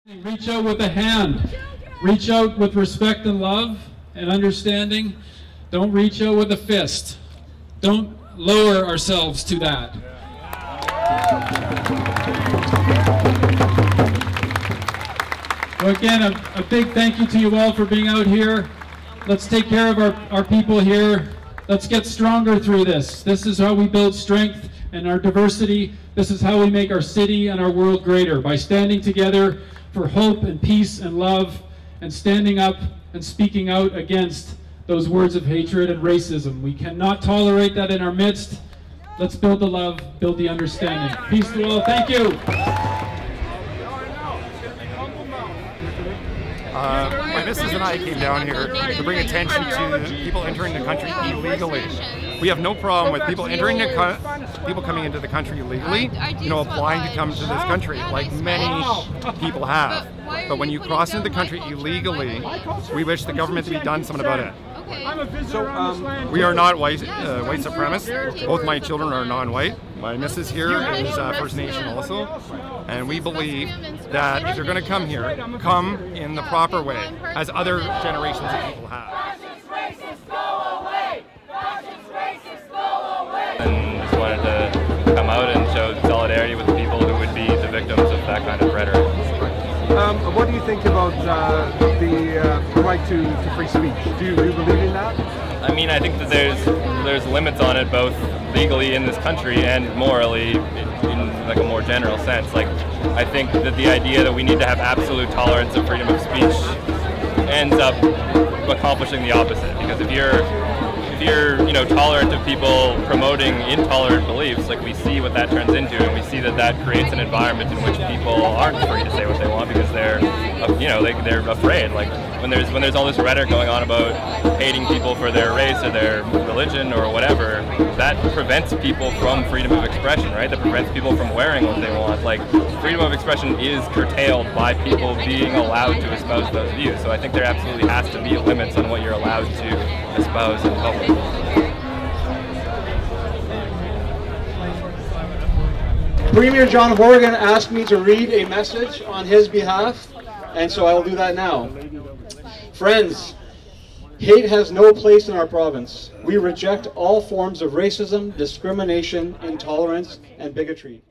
Reach out with a hand. Reach out with respect and love and understanding. Don't reach out with a fist. Don't lower ourselves to that. So again, a big thank you to you all for being out here. Let's take care of our people here. Let's get stronger through this. This is how we build strength and our diversity. This is how we make our city and our world greater, by standing together for hope and peace and love, and standing up and speaking out against those words of hatred and racism. We cannot tolerate that in our midst. Let's build the love, build the understanding. Peace to all. Thank you. My missus and I came down here to bring attention to people entering the country illegally. We have no problem with people entering people coming into the country illegally, applying to come to this country, like many people have. But when you cross into the country illegally, we wish the government to be done something about it. So we are not white supremacists. Both my children are non-white. My missus here is First Nation also, and we believe that if you're going to come here, come in the proper way, as other generations of people have. And just wanted to come out and show solidarity with the people who would be the victims of that kind of rhetoric. What do you think about the right to free speech? Do you believe in that? I mean, I think that there's limits on it, both legally in this country and morally in like a more general sense. Like, I think that the idea that we need to have absolute tolerance of freedom of speech ends up accomplishing the opposite. Because if you're tolerant of people promoting intolerant beliefs, like we see what that turns into, and we see that that creates an environment in which people aren't free to say what they want because they're afraid. Like when there's all this rhetoric going on about hating people for their race or their religion or whatever, that prevents people from freedom of expression, right? That prevents people from wearing what they want. Like, freedom of expression is curtailed by people being allowed to espouse those views. So I think there absolutely has to be limits on what you're allowed to espouse in public. Premier John Horgan asked me to read a message on his behalf, and so I will do that now. Friends, hate has no place in our province. We reject all forms of racism, discrimination, intolerance, and bigotry.